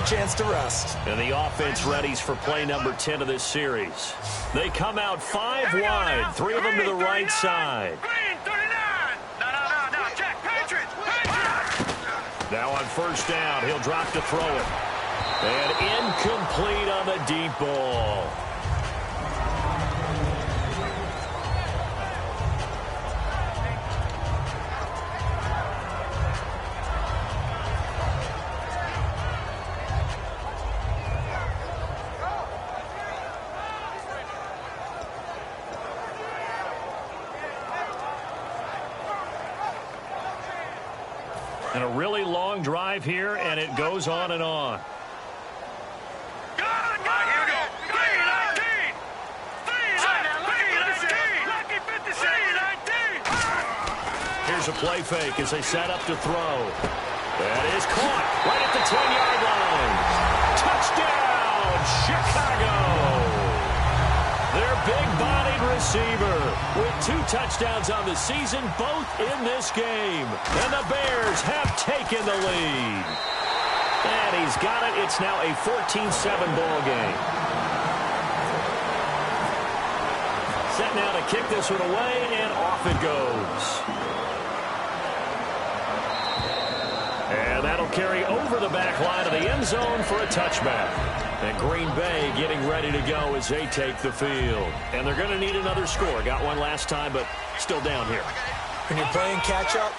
a chance to rest. And the offense readies for play number 10 of this series. They come out 5 wide, 3 of them to the right side. Now on first down, he'll drop to throw it. And incomplete on the deep ball. And a really long drive here, and it goes on and on. Here's a play fake as they set up to throw. That is caught right at the 10-yard line. Touchdown, Chicago! Their big-bodied receiver with 2 touchdowns on the season, both in this game. And the Bears have taken the lead. And he's got it. It's now a 14-7 ball game. Set now to kick this one away, and off it goes. And that'll carry over the back line of the end zone for a touchback. And Green Bay getting ready to go as they take the field. And they're going to need another score. Got one last time, but still down here. When you're playing catch-up,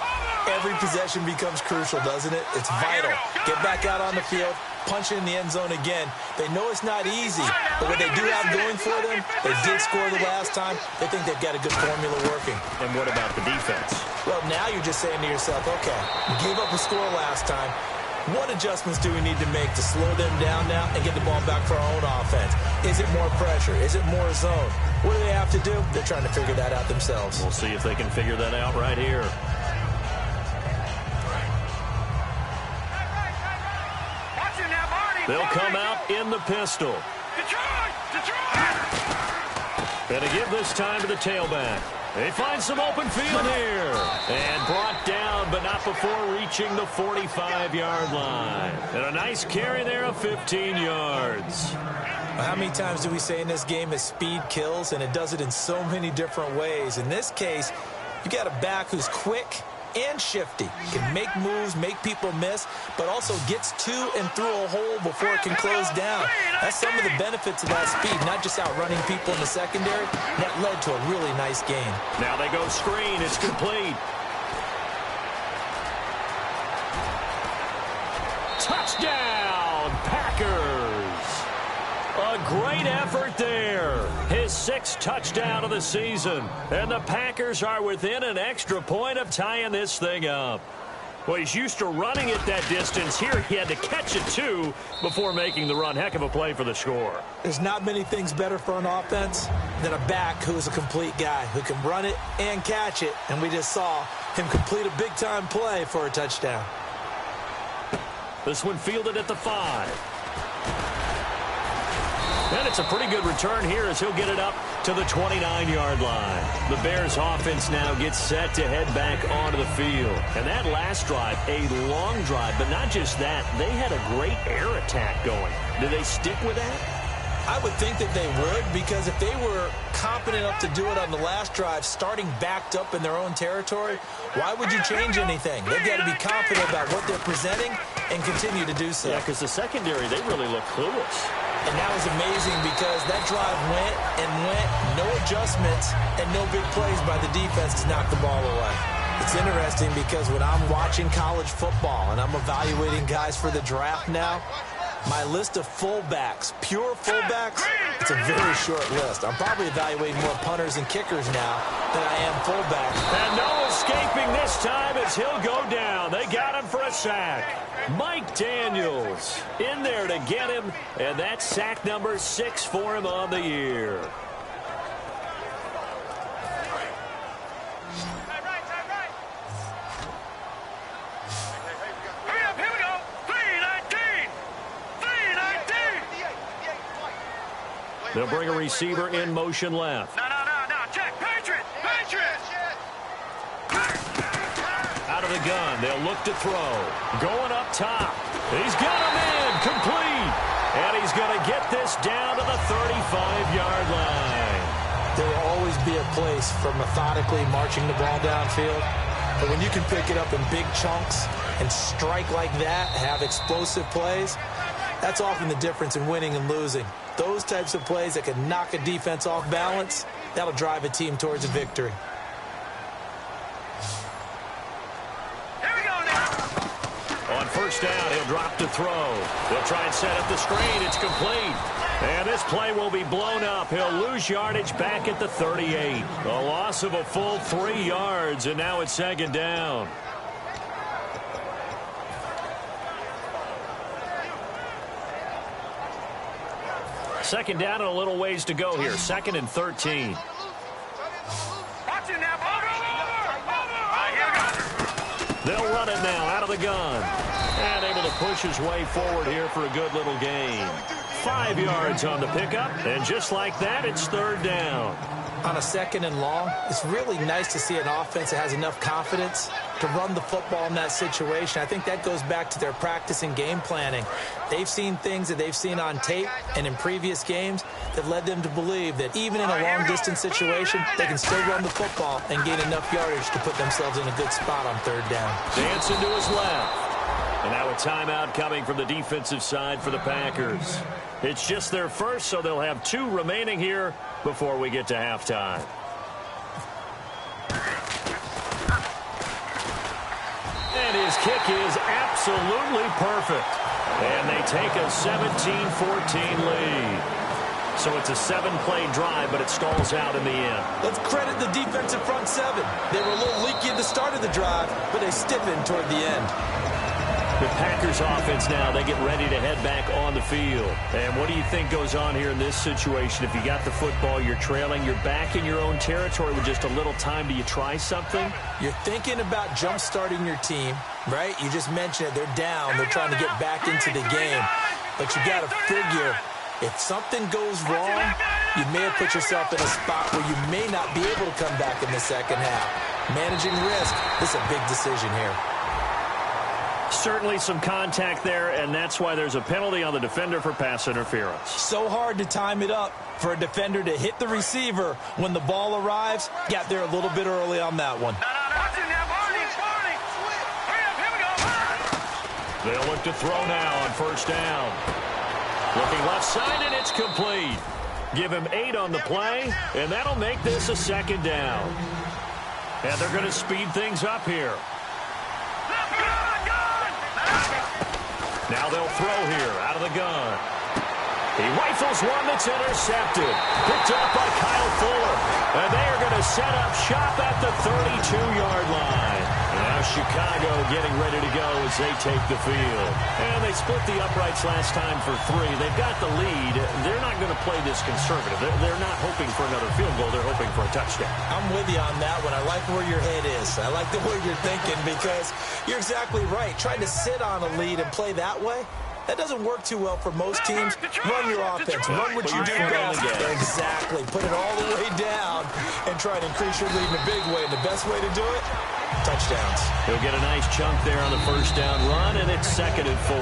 every possession becomes crucial, doesn't it? It's vital. Get back out on the field, punch it in the end zone again. They know it's not easy, but what they do have going for them, they did score the last time. They think they've got a good formula working. And what about the defense? Well, now you're just saying to yourself, okay, we gave up a score last time. What adjustments do we need to make to slow them down now and get the ball back for our own offense? Is it more pressure? Is it more zone? What do they have to do? They're trying to figure that out themselves. We'll see if they can figure that out right here. They'll come out in the pistol. And to give this time to the tailback. They find some open field here. And brought down, but not before reaching the 45-yard line. And a nice carry there of 15 yards. How many times do we say in this game that speed kills, and it does it in so many different ways? In this case, you got a back who's quick and shifty. Can make moves, make people miss, but also gets to and through a hole before it can close down. That's some of the benefits of that speed, not just outrunning people in the secondary. That led to a really nice gain. Now they go screen. It's complete. Touchdown, Packers. A great effort there. His 6th touchdown of the season. And the Packers are within an extra point of tying this thing up. Well, he's used to running it that distance. Here he had to catch it, too, before making the run. Heck of a play for the score. There's not many things better for an offense than a back who is a complete guy who can run it and catch it. And we just saw him complete a big-time play for a touchdown. This one fielded at the 5. And it's a pretty good return here as he'll get it up to the 29-yard line. The Bears offense now gets set to head back onto the field. And that last drive, a long drive, but not just that. They had a great air attack going. Do they stick with that? I would think that they would, because if they were confident enough to do it on the last drive, starting backed up in their own territory, why would you change anything? They've got to be confident about what they're presenting and continue to do so. Yeah, because the secondary, they really look clueless. And that was amazing because that drive went and went, no adjustments, and no big plays by the defense to knock the ball away. It's interesting because when I'm watching college football and I'm evaluating guys for the draft now, my list of fullbacks, pure fullbacks, it's a very short list. I'm probably evaluating more punters and kickers now than I am fullbacks. And no escaping this time as he'll go down. They got him for a sack. Mike Daniels in there to get him, and that's sack number 6 for him on the year. They'll bring a receiver in motion left. No. Check. Patriots. Out of the gun. They'll look to throw. Going up top. He's got him in, complete. And he's going to get this down to the 35-yard line. There will always be a place for methodically marching the ball downfield. But when you can pick it up in big chunks and strike like that, have explosive plays, that's often the difference in winning and losing. Those types of plays that can knock a defense off balance, that'll drive a team towards a victory. Here we go now. On first down, he'll drop to throw. He'll try and set up the screen. It's complete. And this play will be blown up. He'll lose yardage back at the 38. A loss of a full 3 yards, and now it's second down. Second down and a little ways to go here. 2nd and 13. Watch it now. They'll run it now out of the gun. And able to push his way forward here for a good little gain. 5 yards on the pickup. And just like that, it's third down. On a 2nd and long, it's really nice to see an offense that has enough confidence to run the football in that situation. I think that goes back to their practice and game planning. They've seen things that they've seen on tape and in previous games that led them to believe that even in a long-distance situation, they can still run the football and gain enough yardage to put themselves in a good spot on third down. Dancing to his left. And now a timeout coming from the defensive side for the Packers. It's just their first, so they'll have 2 remaining here before we get to halftime. And his kick is absolutely perfect. And they take a 17-14 lead. So it's a 7-play drive, but it stalls out in the end. Let's credit the defensive front 7. They were a little leaky at the start of the drive, but they stiffened toward the end. The Packers offense now, they get ready to head back on the field. And what do you think goes on here in this situation? If you got the football, you're trailing, you're back in your own territory with just a little time. Do you try something? You're thinking about jump-starting your team, right? You just mentioned it. They're down. They're trying to get back into the game. But you got to figure, if something goes wrong, you may have put yourself in a spot where you may not be able to come back in the second half. Managing risk, this is a big decision here. Certainly some contact there, and that's why there's a penalty on the defender for pass interference. So hard to time it up for a defender to hit the receiver when the ball arrives. Got there a little bit early on that one. Watch it now, Barney. Hurry up, here we go. They'll look to throw now on first down. Looking left side, and it's complete. Give him 8 on the play, and that'll make this a second down. And they're going to speed things up here. Now they'll throw here out of the gun. He rifles one that's intercepted. Picked up by Kyle Fuller. And they are going to set up shop at the 32-yard line. And now Chicago getting ready to go as they take the field. And they split the uprights last time for 3. They've got the lead. They're not going to play this conservative. They're not hoping for another field goal. They're hoping for a touchdown. I'm with you on that one. I like where your head is. I like the way you're thinking because you're exactly right. Trying to sit on a lead and play that way, that doesn't work too well for most teams. Run your offense. Run what you do best. Exactly. Put it all the way down and try to increase your lead in a big way. And the best way to do it, touchdowns. He'll get a nice chunk there on the first down run, and it's 2nd and 4.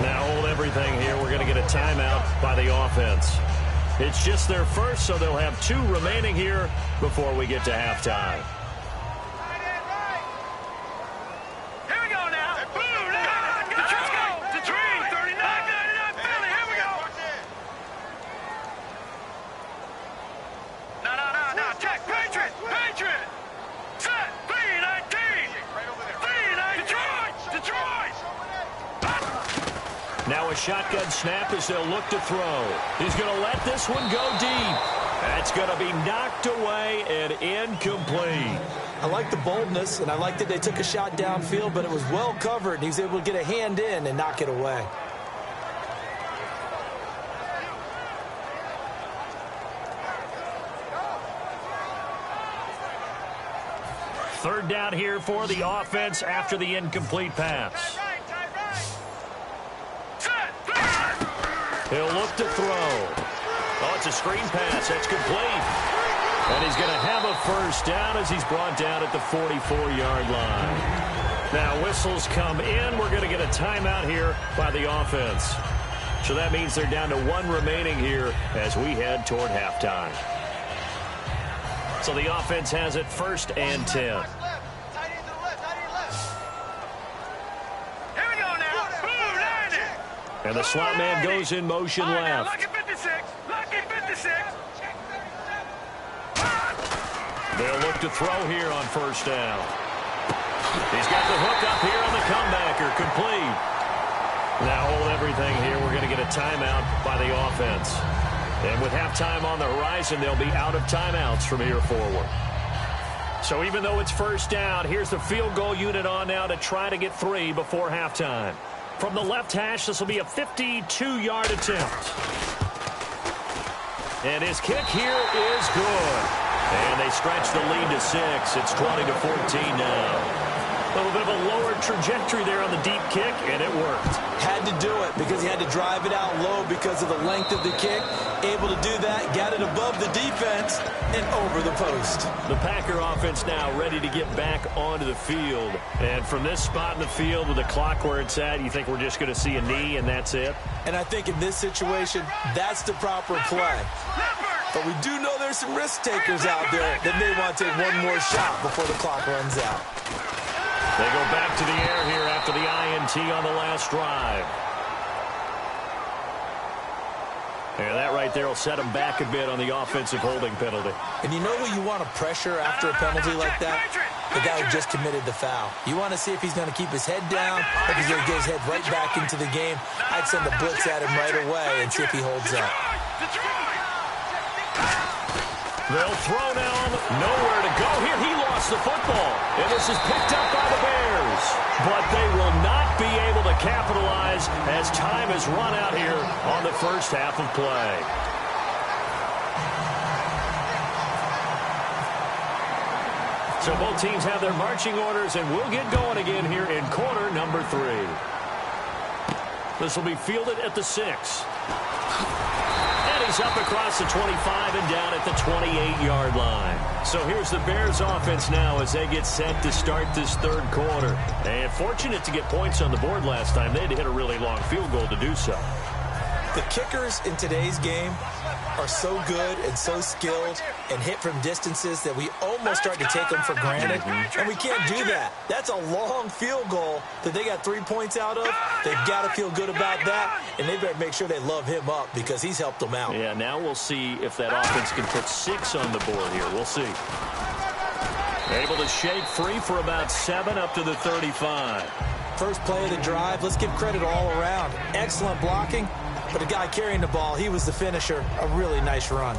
Now hold everything here. We're going to get a timeout by the offense. It's just their first, so they'll have 2 remaining here before we get to halftime. Now a shotgun snap as they'll look to throw. He's going to let this one go deep. That's going to be knocked away and incomplete. I like the boldness, and I like that they took a shot downfield, but it was well covered, and he was able to get a hand in and knock it away. Third down here for the offense after the incomplete pass. He'll look to throw. Oh, it's a screen pass. That's complete. And he's going to have a first down as he's brought down at the 44-yard line. Now whistles come in. We're going to get a timeout here by the offense. So that means they're down to 1 remaining here as we head toward halftime. So the offense has it 1st and 10. And the slot man goes in motion left. Lucky 56. Lucky 56. They'll look to throw here on 1st down. He's got the hook up here on the comebacker. Complete. Now hold everything here. We're going to get a timeout by the offense. And with halftime on the horizon, they'll be out of timeouts from here forward. So even though it's 1st down, here's the field goal unit on now to try to get 3 before halftime. From the left hash, this will be a 52-yard attempt. And his kick here is good. And they stretch the lead to 6. It's 20-14 now. A little bit of a lower trajectory there on the deep kick, and it worked. Had to do it because he had to drive it out low because of the length of the kick. Able to do that, got it above the defense, and over the post. The Packer offense now ready to get back onto the field. And from this spot in the field with the clock where it's at, you think we're just going to see a knee and that's it? And I think in this situation, that's the proper play. But we do know there's some risk takers out there that may want to take one more shot before the clock runs out. They go back to the air here after the INT on the last drive. And that right there will set them back a bit on the offensive holding penalty. And you know who you want to pressure after a penalty like that? The guy who just committed the foul. You want to see if he's going to keep his head down, or if he's going to get his head right back into the game. I'd send a blitz at him right away and see if he holds up. They'll throw now. Nowhere to go here. He lost the football. And this is picked up by the Bears. But they will not be able to capitalize as time has run out here on the 1st half of play. So both teams have their marching orders, and we'll get going again here in quarter number 3. This will be fielded at the 6. He's up across the 25 and down at the 28-yard line. So here's the Bears offense now as they get set to start this 3rd quarter. And fortunate to get points on the board last time. They had to hit a really long field goal to do so. The kickers in today's game are so good and so skilled and hit from distances that we almost start to take them for granted. And we can't do that. That's a long field goal that they got 3 points out of. They've got to feel good about that, and they better make sure they love him up because he's helped them out. Yeah, now we'll see if that offense can put 6 on the board here. We'll see. Able to shake free for about 7 up to the 35. First play of the drive, let's give credit all around. Excellent blocking. But the guy carrying the ball, he was the finisher. A really nice run.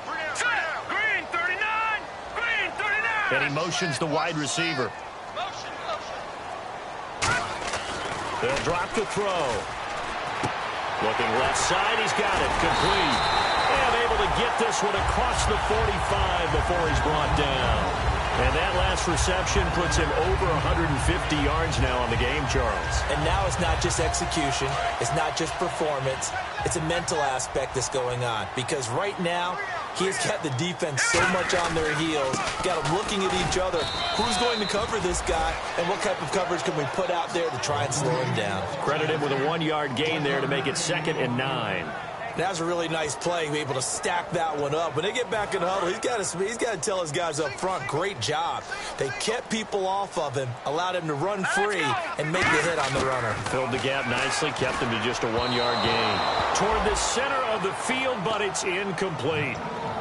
Green 39. Green 39. And he motions the wide receiver. They'll drop the throw. Looking left side, he's got it. Complete. And able to get this one across the 45 before he's brought down. And that last reception puts him over 150 yards now on the game, Charles. And now it's not just execution. It's not just performance. It's a mental aspect that's going on. Because right now, he has got the defense so much on their heels. Got them looking at each other. Who's going to cover this guy? And what type of coverage can we put out there to try and slow him down? Credit him with a 1-yard gain there to make it 2nd and 9. That was a really nice play, be able to stack that one up. When they get back in the huddle, he's got to tell his guys up front, great job. They kept people off of him, allowed him to run free, and make the hit on the runner. Filled the gap nicely, kept him to just a 1-yard gain. Toward the center of the field, but it's incomplete.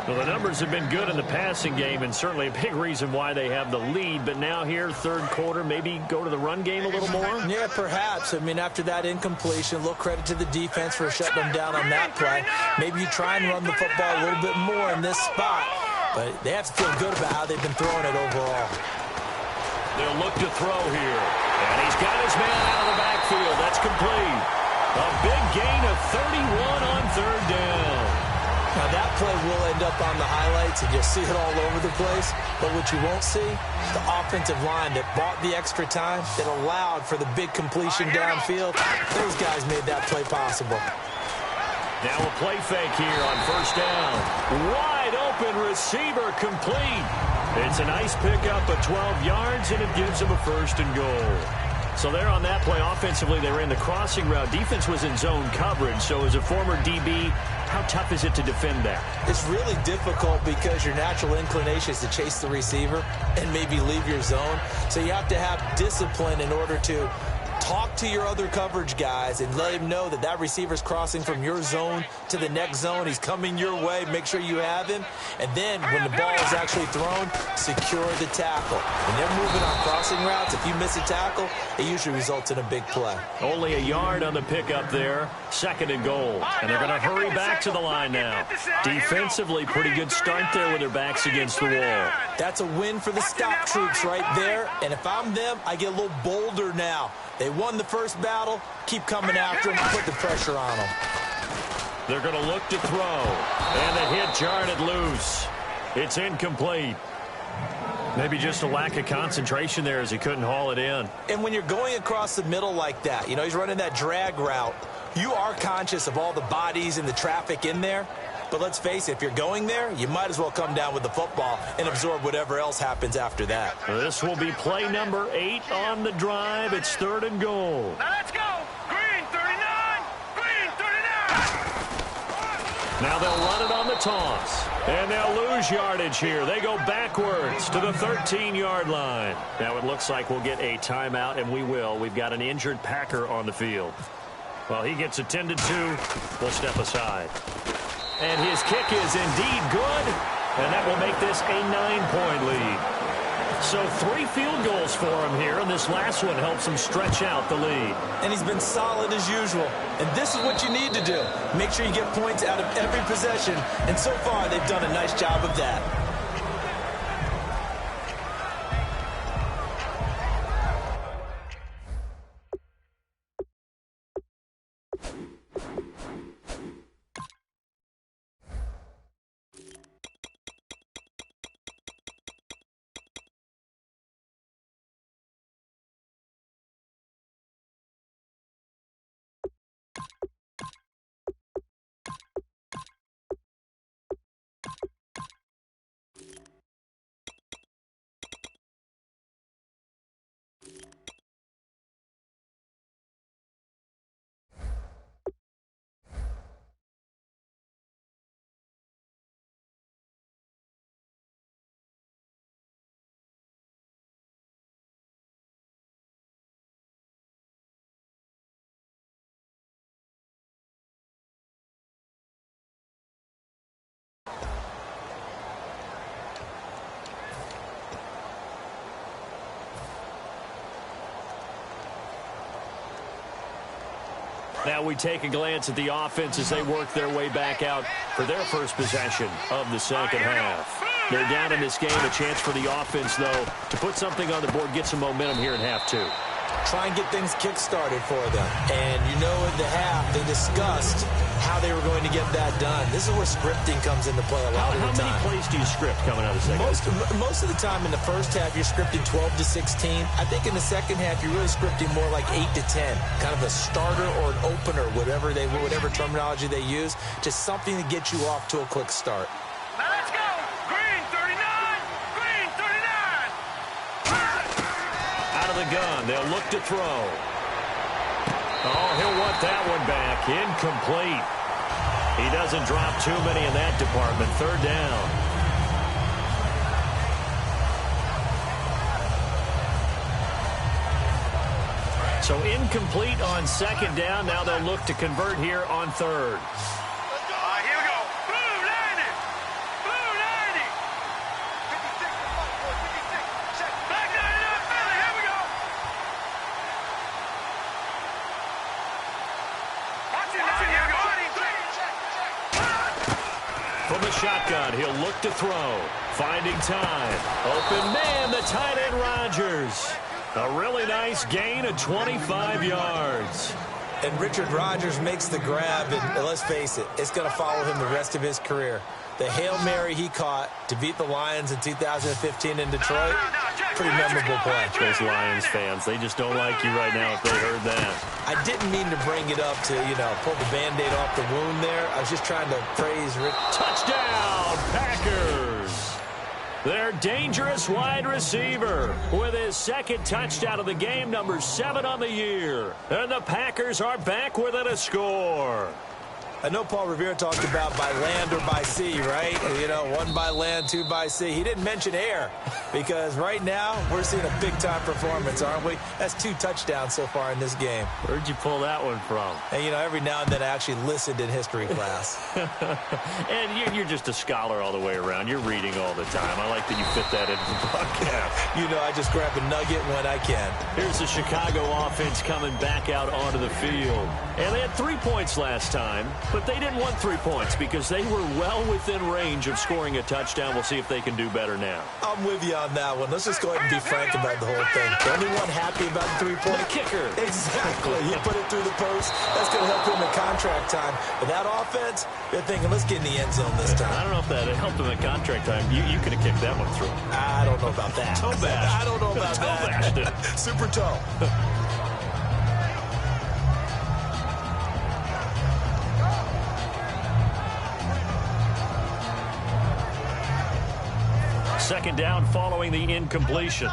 Well, the numbers have been good in the passing game, and certainly a big reason why they have the lead. But now here, 3rd quarter, maybe go to the run game a little more? Yeah, perhaps. I mean, after that incompletion, a little credit to the defense for shutting them down on that play. Maybe you try and run the football a little bit more in this spot. But they have to feel good about how they've been throwing it overall. They'll look to throw here. And he's got his man out of the backfield. That's complete. A big gain of 31 on 3rd down. Now, that play will end up on the highlights, and you'll see it all over the place. But what you won't see, the offensive line that bought the extra time, that allowed for the big completion downfield. Those guys made that play possible. Now a play fake here on 1st down. Wide open receiver complete. It's a nice pickup of 12 yards, and it gives them a 1st and goal. So there on that play, offensively, they ran the crossing route. Defense was in zone coverage. So as a former DB, how tough is it to defend that? It's really difficult because your natural inclination is to chase the receiver and maybe leave your zone. So you have to have discipline in order to talk to your other coverage guys and let him know that that receiver's crossing from your zone to the next zone. He's coming your way. Make sure you have him. And then when the ball is actually thrown, secure the tackle. When they're moving on crossing routes, if you miss a tackle, it usually results in a big play. Only a yard on the pickup there. 2nd and goal. And they're going to hurry back to the line now. Defensively, pretty good start there with their backs against the wall. That's a win for the stop troops right there. And if I'm them, I get a little bolder now. They won the first battle. Keep coming after them. Put the pressure on them. They're going to look to throw. And the hit jarred loose. It's incomplete. Maybe just a lack of concentration there as he couldn't haul it in. And when you're going across the middle like that, you know, he's running that drag route, you are conscious of all the bodies and the traffic in there. But let's face it, if you're going there, you might as well come down with the football and absorb whatever else happens after that. This will be play number 8 on the drive. It's 3rd and goal. Now let's go. Green 39. Green 39. Now they'll run it on the toss. And they'll lose yardage here. They go backwards to the 13-yard line. Now it looks like we'll get a timeout, and we will. We've got an injured Packer on the field. Well, he gets attended to. We'll step aside. And his kick is indeed good, and that will make this a 9-point lead. So 3 field goals for him here, and this last one helps him stretch out the lead. And he's been solid as usual. And this is what you need to do. Make sure you get points out of every possession, and so far they've done a nice job of that. Now we take a glance at the offense as they work their way back out for their first possession of the second half. They're down in this game. A chance for the offense, though, to put something on the board, get some momentum here in half 2. Try and get things kick-started for them. And you know in the half, they discussed how they were going to get that done. This is where scripting comes into play a lot of the time. How many plays do you script coming out of the second half? Most of the time in the first half, you're scripting 12 to 16. I think in the second half, you're really scripting more like 8 to 10. Kind of a starter or an opener, whatever terminology they use. Just something to get you off to a quick start. Now let's go. Green 39. Green 39. Out of the gun, they'll look to throw. Oh, he'll want that one back. Incomplete. He doesn't drop too many in that department. 3rd down. So incomplete on 2nd down. Now they'll look to convert here on 3rd. Here we go. Blue 90. Blue 90. 56. Black 99. Philly. Here we go. Watch it. Here we go. From the shotgun, he'll look to throw. Finding time. Open man, the tight end Rodgers. A really nice gain of 25 yards. And Richard Rodgers makes the grab, and let's face it, it's going to follow him the rest of his career. The Hail Mary he caught to beat the Lions in 2015 in Detroit, pretty memorable play. Those Lions fans, they just don't like you right now if they heard that. I didn't mean to bring it up to, pull the Band-Aid off the wound there. I was just trying to praise Rick. Touchdown, Packers! Their dangerous wide receiver with his second touchdown of the game, number 7 on the year. And the Packers are back within a score. I know Paul Revere talked about by land or by sea, right? 1 by land, 2 by sea. He didn't mention air because right now we're seeing a big-time performance, aren't we? That's 2 touchdowns so far in this game. Where'd you pull that one from? And, every now and then I actually listened in history class. And you're just a scholar all the way around. You're reading all the time. I like that you fit that into the broadcast. I just grab a nugget when I can. Here's the Chicago offense coming back out onto the field. And they had 3 points last time. But they didn't want 3 points because they were well within range of scoring a touchdown. We'll see if they can do better now. I'm with you on that one. Let's just go ahead and be frank about the whole thing. The only one happy about the 3-point? The kicker. Exactly. You put it through the post. That's going to help him in contract time. But that offense, they're thinking, let's get in the end zone this time. I don't know if that helped him in contract time. You could have kicked that one through. I don't know about that. Toe bashed. I don't know about toe that. Bashed it. Super toe. Second down following the incompletion. A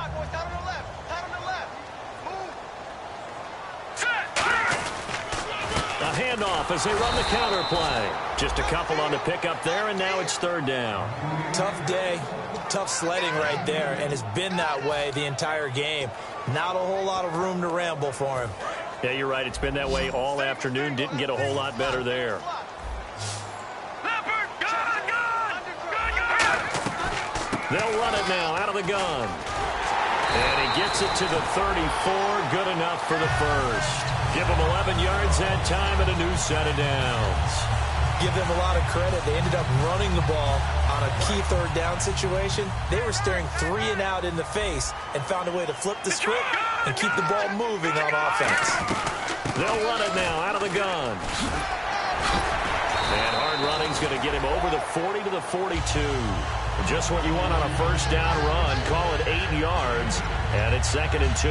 handoff as they run the counter play. Just a couple on the pickup there, and now it's 3rd down. Tough day, tough sledding right there, and it's been that way the entire game. Not a whole lot of room to ramble for him. Yeah, you're right. It's been that way all afternoon. Didn't get a whole lot better there. They'll run it now out of the gun. And he gets it to the 34. Good enough for the first. Give them 11 yards that time and a new set of downs. Give them a lot of credit. They ended up running the ball on a key 3rd down situation. They were staring 3 and out in the face and found a way to flip the script and keep the ball moving on offense. They'll run it now out of the gun. And hard running's going to get him over the 40 to the 42. Just what you want on a first down run. Call it 8 yards, and it's 2nd and 2.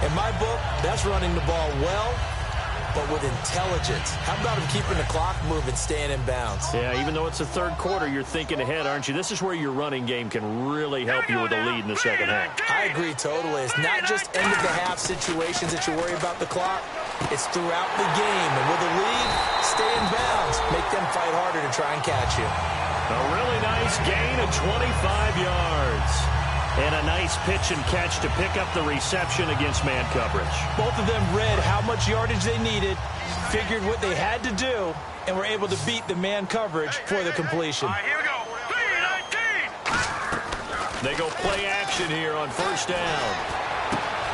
In my book, that's running the ball well, but with intelligence. How about him keeping the clock moving, staying in bounds? Yeah, even though it's the 3rd quarter, you're thinking ahead, aren't you? This is where your running game can really help you with a lead in the second half. I agree totally. It's not just end-of-the-half situations that you worry about the clock. It's throughout the game. And with a lead, stay in bounds. Make them fight harder to try and catch you. A really nice gain of 25 yards. And a nice pitch and catch to pick up the reception against man coverage. Both of them read how much yardage they needed, figured what they had to do, and were able to beat the man coverage for the completion. All right, here we go. 3-19. They go play action here on first down.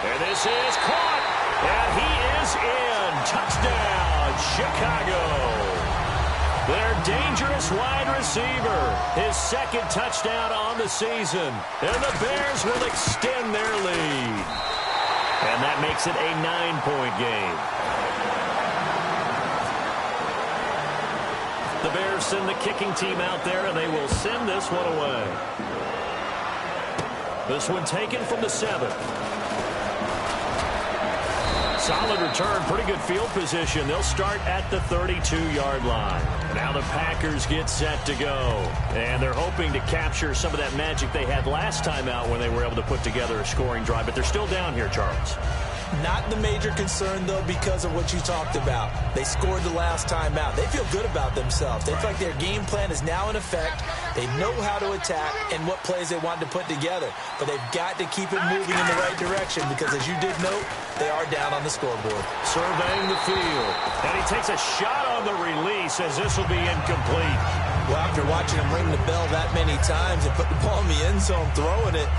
And this is caught. And he is in. Touchdown, Chicago. Their dangerous wide receiver. His 2nd touchdown on the season. And the Bears will extend their lead. And that makes it a 9-point game. The Bears send the kicking team out there, and they will send this one away. This one taken from the 7. Solid return, pretty good field position. They'll start at the 32-yard line. Now the Packers get set to go. And they're hoping to capture some of that magic they had last time out when they were able to put together a scoring drive. But they're still down here, Charles. Not the major concern, though, because of what you talked about. They scored the last time out. They feel good about themselves. They feel like their game plan is now in effect. They know how to attack and what plays they want to put together. But they've got to keep it moving in the right direction because, as you did note, they are down on the scoreboard. Surveying the field. And he takes a shot on the release as this will be incomplete. Well, after watching him ring the bell that many times and put the ball in the end zone throwing it,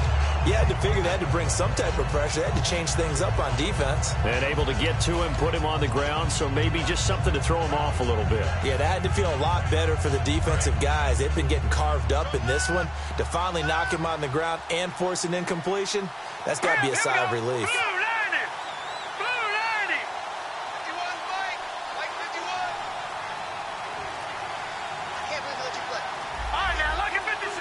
you had to figure they had to bring some type of pressure. They had to change things up on defense. And able to get to him, put him on the ground, so maybe just something to throw him off a little bit. Yeah, that had to feel a lot better for the defensive guys. They've been getting carved up in this one. To finally knock him on the ground and force an incompletion, that's got to be a sigh of relief. Blue 90. Blue 90. 51, Mike. Mike 51. I can't believe they let you play. All right, now, look at 56.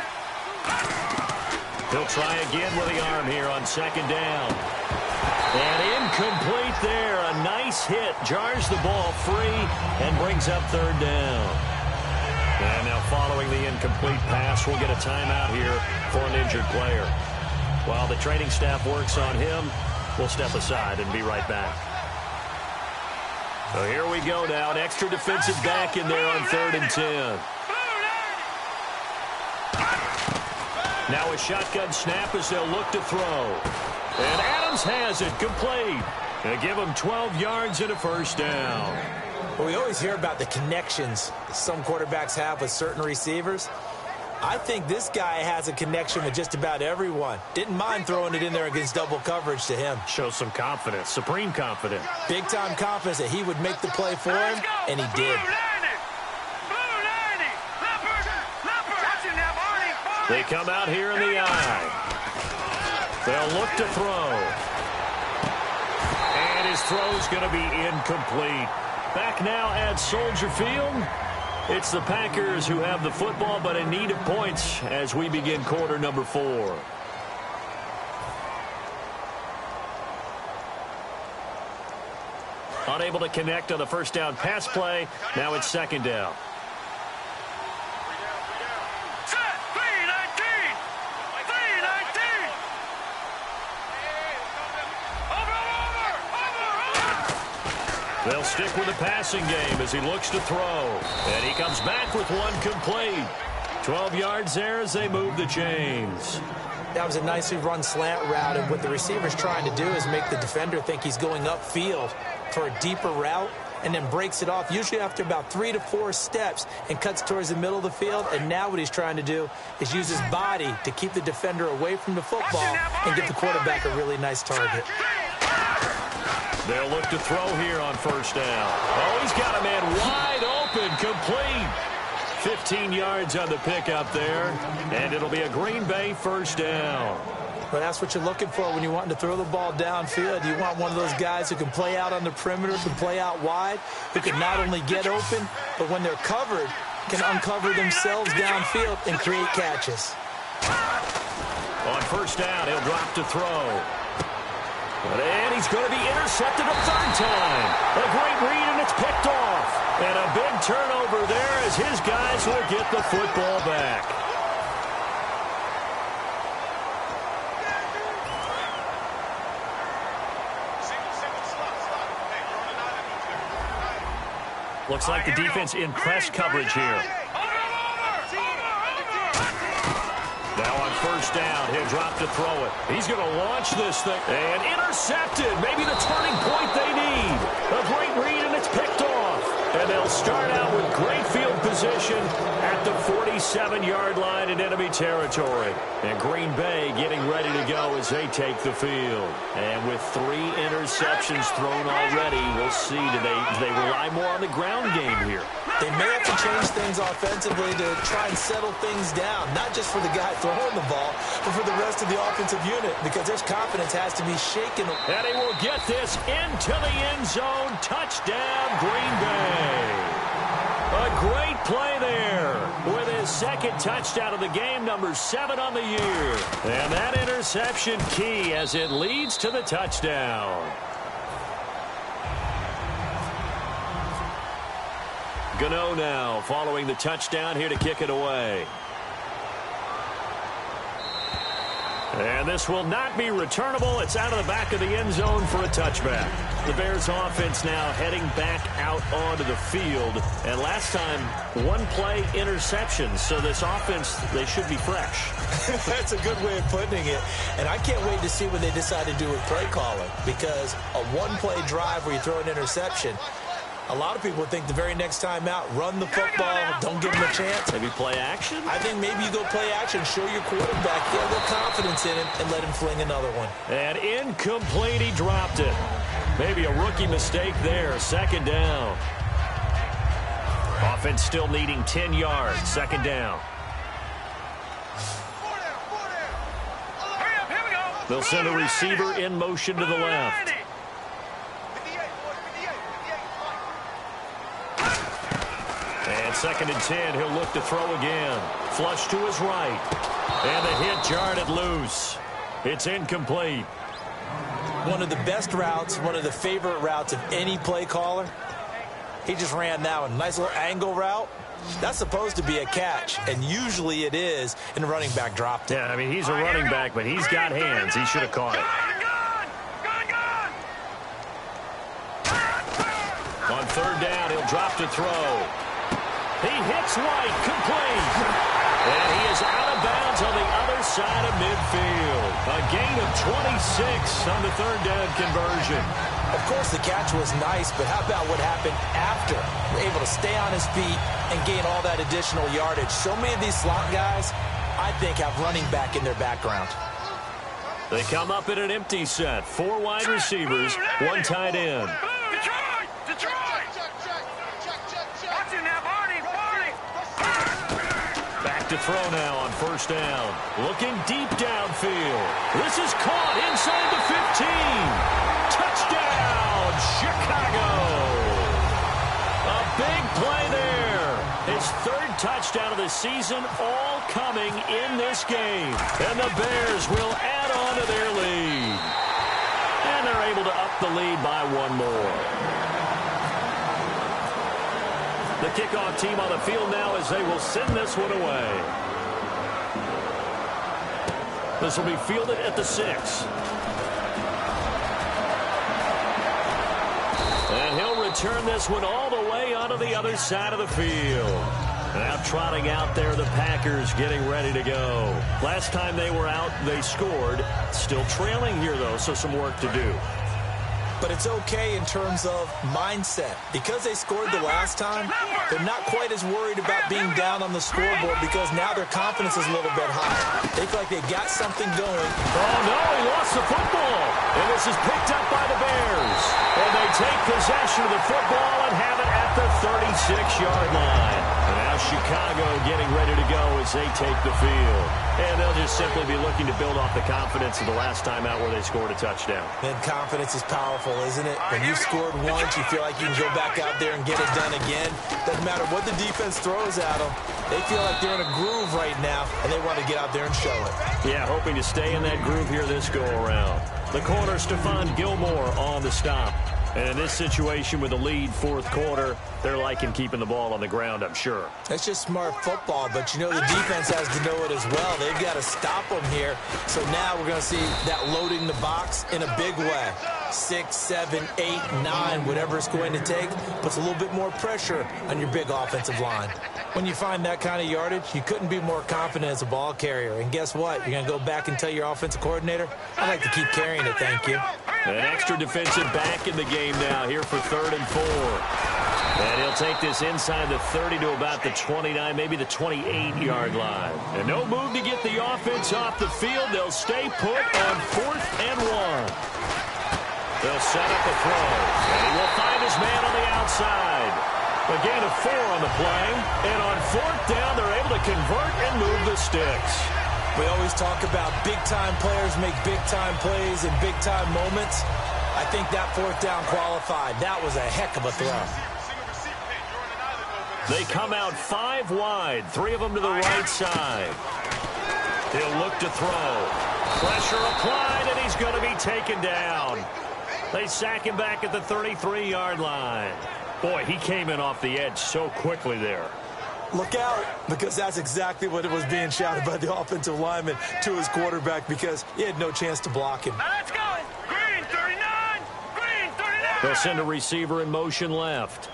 He'll try again with the arm here on second down. And incomplete there. A nice hit. Jars the ball free and brings up third down. And now following the incomplete pass, we'll get a timeout here for an injured player. While the training staff works on him, we'll step aside and be right back. So here we go now. An extra defensive back in there on 3rd and 10. Now a shotgun snap as they'll look to throw. And Adams has it complete. They give him 12 yards and a first down. Well, we always hear about the connections some quarterbacks have with certain receivers. I think this guy has a connection with just about everyone. Didn't mind throwing it in there against double coverage to him. Shows some confidence, supreme confidence. Big-time confidence that he would make the play for him, and he did. They come out here in the eye. They'll look to throw. And his throw's going to be incomplete. Back now at Soldier Field. It's the Packers who have the football, but in need of points as we begin quarter number 4. Unable to connect on the first down pass play. Now it's second down. They'll stick with the passing game as he looks to throw. And he comes back with one complete. 12 yards there as they move the chains. That was a nicely run slant route, and what the receiver's trying to do is make the defender think he's going upfield for a deeper route, and then breaks it off, usually after about 3 to 4 steps, and cuts towards the middle of the field. And now what he's trying to do is use his body to keep the defender away from the football and get the quarterback a really nice target. They'll look to throw here on first down. Oh, he's got a man wide open, complete. 15 yards on the pickup there, and it'll be a Green Bay first down. Well, that's what you're looking for when you're wanting to throw the ball downfield. You want one of those guys who can play out on the perimeter, can play out wide, who can not only get open, but when they're covered, can uncover themselves downfield and create catches. On first down, he'll drop to throw. And he's going to be intercepted a third time. A great read, and it's picked off. And a big turnover there as his guys will get the football back. Looks like the defense in press coverage here. Now on first down, he'll drop to throw it. He's going to launch this thing. And intercepted. Maybe the turning point they need. A great read, and it's picked off. And they'll start out with great field position at the 47-yard line in enemy territory. And Green Bay getting ready to go as they take the field. And with 3 interceptions thrown already, we'll see, do they rely more on the ground game here? They may have to change things offensively to try and settle things down, not just for the guy throwing the ball, but for the rest of the offensive unit, because their confidence has to be shaken. And he will get this into the end zone. Touchdown, Green Bay. A great play there with his second touchdown of the game, number 7 on the year. And that interception key as it leads to the touchdown. Gano now following the touchdown here to kick it away. And this will not be returnable. It's out of the back of the end zone for a touchback. The Bears offense now heading back out onto the field. And last time, 1 play interception. So this offense, they should be fresh. That's a good way of putting it. And I can't wait to see what they decide to do with play calling. Because a 1-play drive where you throw an interception, a lot of people think the very next time out, run the football, don't give them a chance. Maybe play action? I think maybe you go play action, show your quarterback, get a little confidence in him, and let him fling another one. And incomplete, he dropped it. Maybe a rookie mistake there, second down. Offense still needing 10 yards, second down. They'll send a receiver in motion to the left. And 2nd and 10, he'll look to throw again. Flush to his right. And the hit jarred it loose. It's incomplete. One of the best routes, one of the favorite routes of any play caller. He just ran that one. Nice little angle route. That's supposed to be a catch, and usually it is, and the running back dropped it. Yeah, I mean, he's a running back, but he's got hands. He should have caught it. On 3rd down, he'll drop to throw. He hits White, complete. And he is out of bounds on the other side of midfield. A gain of 26 on the 3rd down conversion. Of course, the catch was nice, but how about what happened after? Able to stay on his feet and gain all that additional yardage. So many of these slot guys, I think, have running back in their background. They come up in an empty set. 4 wide receivers, 1 tight end. To throw now on 1st down. Looking deep downfield. This is caught inside the 15. Touchdown, Chicago. A big play there. His 3rd touchdown of the season, all coming in this game. And the Bears will add on to their lead. And they're able to up the lead by 1 more. The kickoff team on the field now as they will send this one away. This will be fielded at the 6. And he'll return this one all the way onto the other side of the field. Now trotting out there, the Packers getting ready to go. Last time they were out, they scored. Still trailing here, though, so some work to do. But it's okay in terms of mindset. Because they scored the last time, they're not quite as worried about being down on the scoreboard because now their confidence is a little bit higher. They feel like they've got something going. Oh, no, he lost the football. And this is picked up by the Bears. And they take possession of the football and have it at the 36-yard line. And now Chicago getting ready to go as they take the field. And they'll just simply be looking to build off the confidence of the last time out where they scored a touchdown. And confidence is powerful, isn't it? When you've scored once, you feel like you can go back out there and get it done again. Doesn't matter what the defense throws at them. They feel like they're in a groove right now, and they want to get out there and show it. Yeah, hoping to stay in that groove here this go-around. The corner, Stephon Gilmore on the stop. And in this situation with the lead 4th quarter, they're liking keeping the ball on the ground, I'm sure. That's just smart football, but you know the defense has to know it as well. They've got to stop them here. So now we're going to see that loading the box in a big way. 6, 7, 8, 9, whatever it's going to take, puts a little bit more pressure on your big offensive line. When you find that kind of yardage, you couldn't be more confident as a ball carrier. And guess what? You're going to go back and tell your offensive coordinator, I'd like to keep carrying it, thank you. An extra defensive back in the game now here for 3rd and 4. And he'll take this inside the 30 to about the 29, maybe the 28-yard line. And no move to get the offense off the field. They'll stay put on 4th and 1. They'll set up a throw. And he will find his man on the outside. A gain of 4 on the play. And on 4th down, they're able to convert and move the sticks. We always talk about big-time players make big-time plays in big-time moments. I think that 4th down qualified. That was a heck of a throw. They come out 5 wide, 3 of them to the right side. He'll look to throw. Pressure applied, and he's going to be taken down. They sack him back at the 33-yard line. Boy, he came in off the edge so quickly there. Look out, because that's exactly what it was being shouted by the offensive lineman to his quarterback because he had no chance to block him. Let's go. Green 39. Green 39. They'll send a receiver in motion left.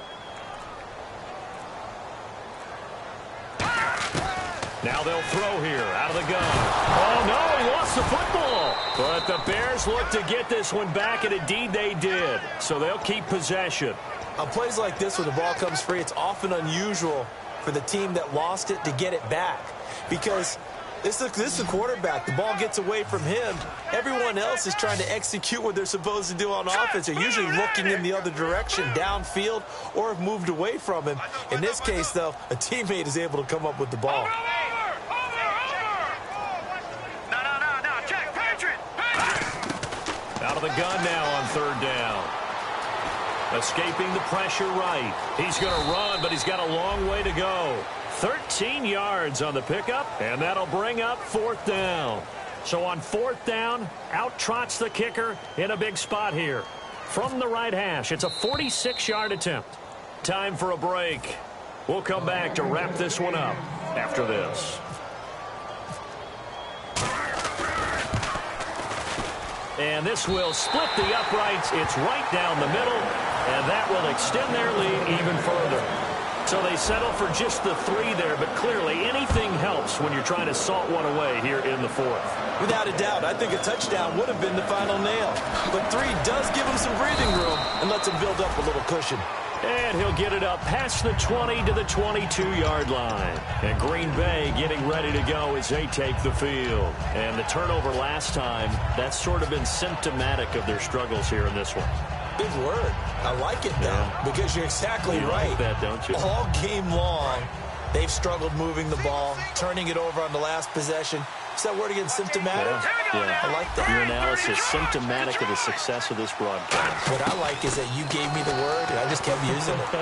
Now they'll throw here out of the gun. Oh, no, he lost the football. But the Bears look to get this one back, and indeed they did. So they'll keep possession. On plays like this where the ball comes free, it's often unusual for the team that lost it to get it back because this is the quarterback. The ball gets away from him. Everyone else is trying to execute what they're supposed to do on offense. They're usually looking in the other direction, downfield, or have moved away from him. In this case, though, a teammate is able to come up with the ball. Check, Patriot. Out of the gun now on 3rd down. Escaping the pressure right. He's going to run, but he's got a long way to go. 13 yards on the pickup, and that'll bring up 4th down. So on 4th down, out trots the kicker in a big spot here. From the right hash, it's a 46-yard attempt. Time for a break. We'll come back to wrap this one up after this. And this will split the uprights. It's right down the middle, and that will extend their lead even further. So they settle for just the 3 there, but clearly anything helps when you're trying to salt one away here in the 4th. Without a doubt, I think a touchdown would have been the final nail. But 3 does give him some breathing room and lets him build up a little cushion. And he'll get it up past the 20 to the 22-yard line. And Green Bay getting ready to go as they take the field. And the turnover last time, that's sort of been symptomatic of their struggles here in this one. Big word. I like it, though, because you're exactly right. You like that, don't you? All game long, they've struggled moving the ball, turning it over on the last possession. Is that word again, symptomatic? Yeah. I like that. Your analysis, symptomatic of the success of this broadcast. What I like is that you gave me the word, and I just kept using it.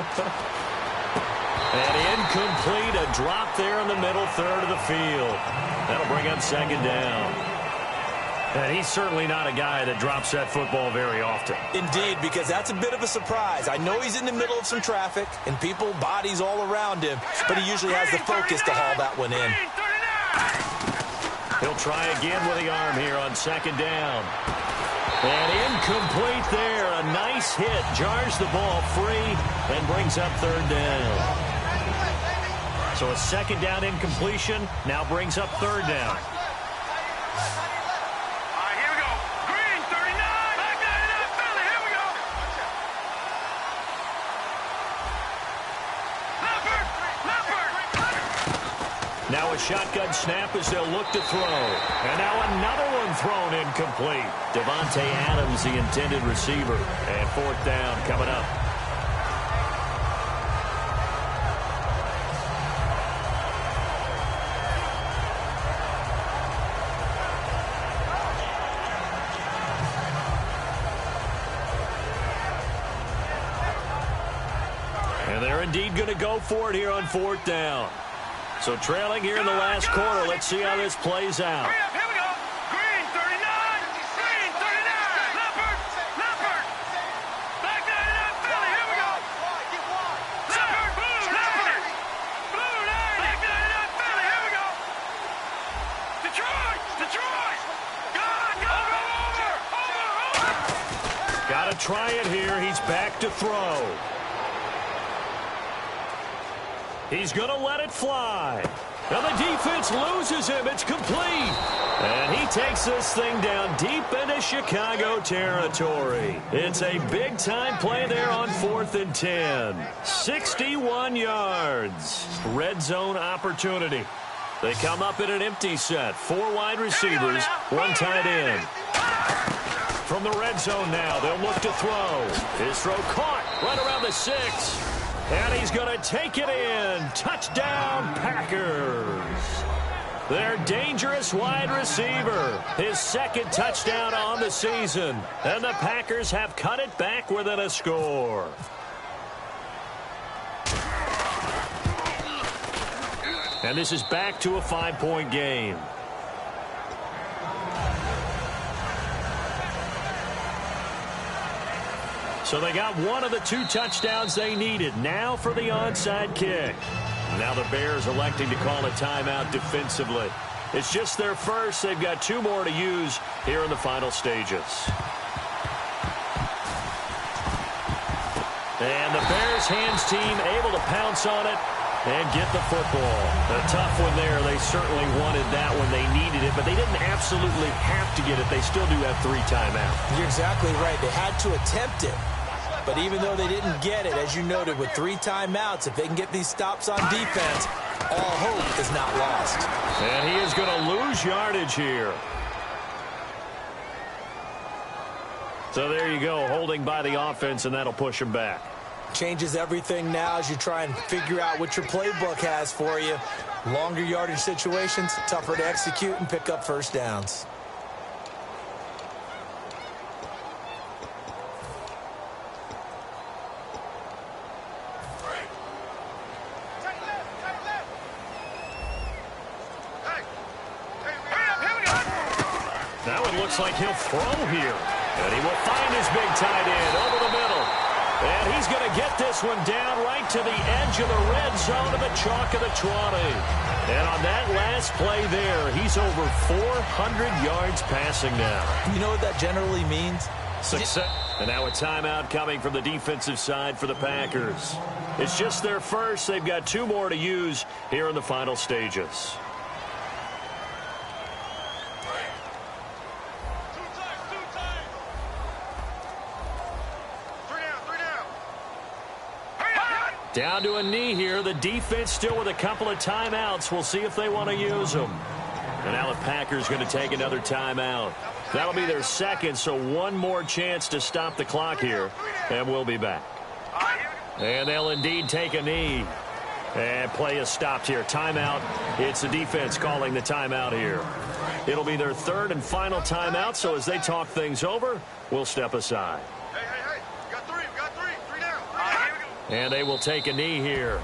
And incomplete, a drop there in the middle third of the field. That'll bring up 2nd down. And he's certainly not a guy that drops that football very often. Indeed, because that's a bit of a surprise. I know he's in the middle of some traffic and people, bodies all around him, but he usually has the focus to haul that one in. He'll try again with the arm here on 2nd down. And incomplete there. A nice hit. Jars the ball free and brings up 3rd down. So a 2nd down incompletion now brings up 3rd down. Now a shotgun snap as they'll look to throw. And now another one thrown incomplete. Devontae Adams, the intended receiver. And 4th down coming up. And they're indeed going to go for it here on 4th down. So trailing here in the last quarter. Let's see how this plays out. Here we go. Green 39. Green 39. Leopard. Back 99 Philly. Here we go. Leopard. Leopard. Blue 9. Back 99 Philly. Here we go. Detroit. Over. Got to try it here. He's back to throw. He's going to let it fly. Now the defense loses him. It's complete. And he takes this thing down deep into Chicago territory. It's a big-time play there on 4th and 10. 61 yards. Red zone opportunity. They come up in an empty set. 4 wide receivers, 1 tight end. From the red zone now, they'll look to throw. His throw caught right around the 6. And he's going to take it in. Touchdown, Packers. Their dangerous wide receiver. His 2nd touchdown on the season. And the Packers have cut it back within a score. And this is back to a 5-point game. So they got one of the 2 touchdowns they needed. Now for the onside kick. Now the Bears electing to call a timeout defensively. It's just their first. They've got 2 more to use here in the final stages. And the Bears hands team able to pounce on it and get the football. A tough one there. They certainly wanted that when they needed it, but they didn't absolutely have to get it. They still do have 3 timeouts. You're exactly right. They had to attempt it. But even though they didn't get it, as you noted, with 3 timeouts, if they can get these stops on defense, all hope is not lost. And he is going to lose yardage here. So there you go, holding by the offense, and that'll push him back. Changes everything now as you try and figure out what your playbook has for you. Longer yardage situations, tougher to execute and pick up first downs. it looks like he'll throw here. And he will find his big tight end over the middle. And he's going to get this one down right to the edge of the red zone of the chalk of the 20. And on that last play there, he's over 400 yards passing now. You know what that generally means? Success. And now a timeout coming from the defensive side for the Packers. It's just their first. They've got 2 more to use here in the final stages. Down to a knee here. The defense still with a couple of timeouts. We'll see if they want to use them. And now the Packers going to take another timeout. That'll be their second, so one more chance to stop the clock here. And we'll be back. And they'll indeed take a knee. And play is stopped here. Timeout. It's the defense calling the timeout here. It'll be their third and final timeout, so as they talk things over, we'll step aside. Hey. We got 3 down. 3 down. And they will take a knee here.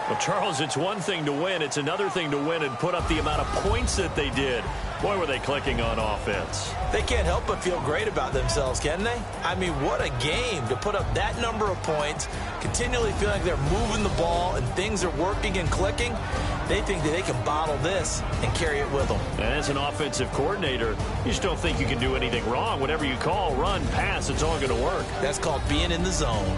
Well, Charles, it's one thing to win. It's another thing to win and put up the amount of points that they did. Boy, were they clicking on offense. They can't help but feel great about themselves, can they? I mean, what a game to put up that number of points, continually feeling like they're moving the ball and things are working and clicking. They think that they can bottle this and carry it with them. And as an offensive coordinator, you just don't think you can do anything wrong. Whatever you call, run, pass, it's all going to work. That's called being in the zone.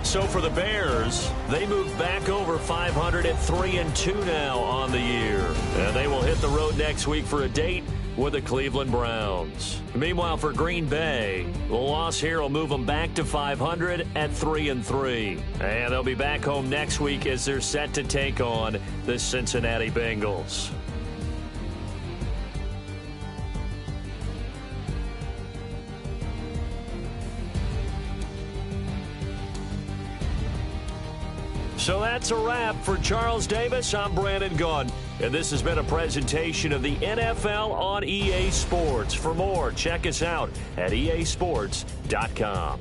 So for the Bears, they move back over 500 at 3-2 now on the year. And they will hit the road next week for a date with the Cleveland Browns. Meanwhile, for Green Bay, the loss here will move them back to 500 at 3-3. And they'll be back home next week as they're set to take on the Cincinnati Bengals. So that's a wrap. For Charles Davis, I'm Brandon Gunn. And this has been a presentation of the NFL on EA Sports. For more, check us out at easports.com.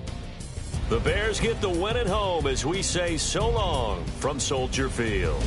The Bears get the win at home as we say so long from Soldier Field.